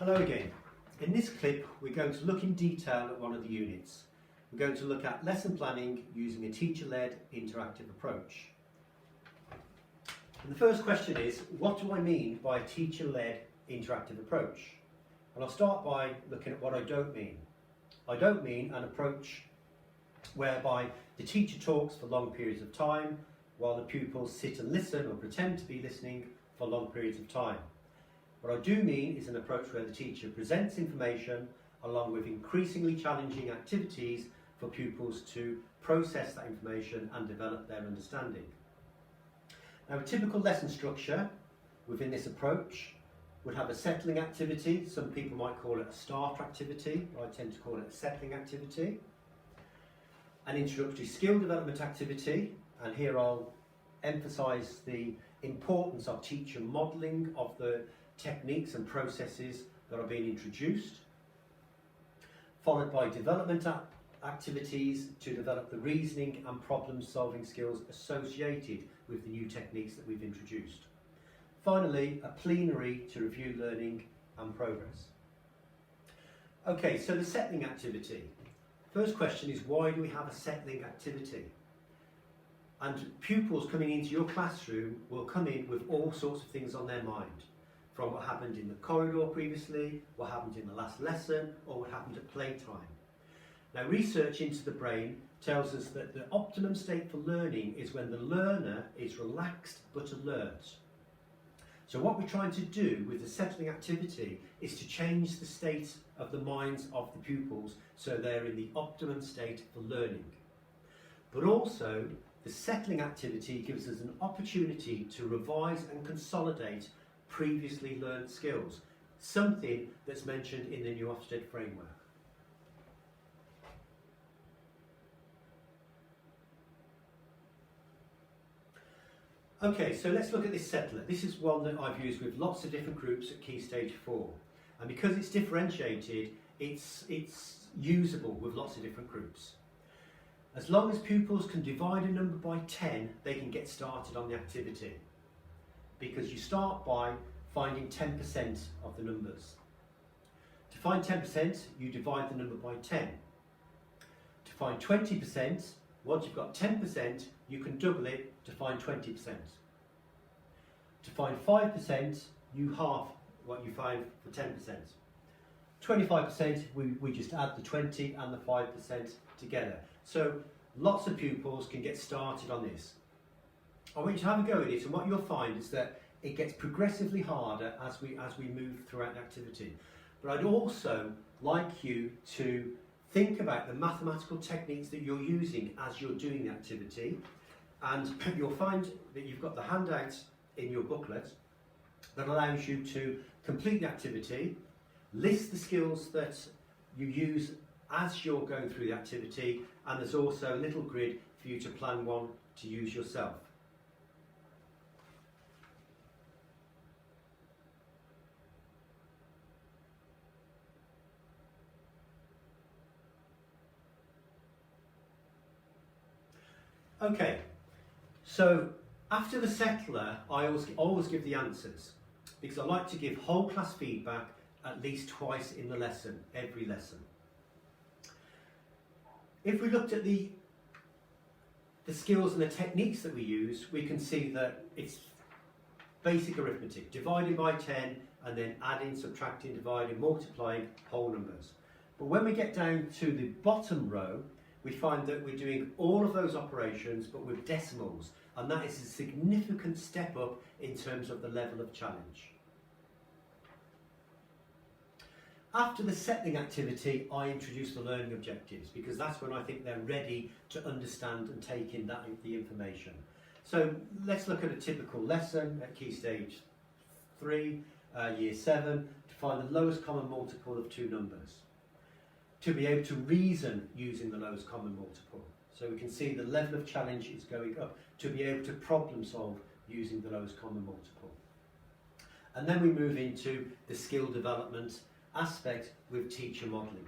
Hello again. In this clip we're going to look in detail at one of the units. We're going to look at lesson planning using a teacher-led interactive approach. And the first question is, what do I mean by a teacher-led interactive approach? And I'll start by looking at what I don't mean. I don't mean an approach whereby the teacher talks for long periods of time while the pupils sit and listen or pretend to be listening for long periods of time. What I do mean is an approach where the teacher presents information along with increasingly challenging activities for pupils to process that information and develop their understanding. Now, a typical lesson structure within this approach would have a settling activity. Some people might call it a starter activity. I tend to call it a settling activity. An introductory skill development activity, and here I'll emphasise the importance of teacher modelling of the techniques and processes that are being introduced, followed by development activities to develop the reasoning and problem solving skills associated with the new techniques that we've introduced. Finally, a plenary to review learning and progress. Okay, so the settling activity. First question is, why do we have a settling activity? And pupils coming into your classroom will come in with all sorts of things on their mind, from what happened in the corridor previously, what happened in the last lesson, or what happened at playtime. Now, research into the brain tells us that the optimum state for learning is when the learner is relaxed but alert. So what we're trying to do with the settling activity is to change the state of the minds of the pupils so they're in the optimum state for learning. But also, the settling activity gives us an opportunity to revise and consolidate previously learned skills, something that's mentioned in the New Ofsted framework. Okay, so let's look at this settler. This is one that I've used with lots of different groups at Key Stage 4. And because it's differentiated, it's usable with lots of different groups. As long as pupils can divide a number by 10, they can get started on the activity. Because you start by finding 10% of the numbers. To find 10%, you divide the number by 10. To find 20%, once you've got 10%, you can double it to find 20%. To find 5%, you halve what you find for 10%. 25%, we just add the 20 and the 5% together. So lots of pupils can get started on this. I want you to have a go at it, and what you'll find is that it gets progressively harder as we move throughout the activity. But I'd also like you to think about the mathematical techniques that you're using as you're doing the activity, and you'll find that you've got the handouts in your booklet that allows you to complete the activity, list the skills that you use as you're going through the activity, and there's also a little grid for you to plan one to use yourself. Okay, so after the settler, I always give the answers, because I like to give whole class feedback at least twice in the lesson, every lesson. If we looked at the skills and the techniques that we use, we can see that it's basic arithmetic, dividing by 10 and then adding, subtracting, dividing, multiplying whole numbers. But when we get down to the bottom row, we find that we're doing all of those operations but with decimals, and that is a significant step up in terms of the level of challenge. After the settling activity, I introduce the learning objectives, because that's when I think they're ready to understand and take in the information. So let's look at a typical lesson at Key Stage 3, Year 7, to find the lowest common multiple of two numbers. To be able to reason using the lowest common multiple. So we can see the level of challenge is going up, to be able to problem solve using the lowest common multiple. And then we move into the skill development aspect with teacher modelling.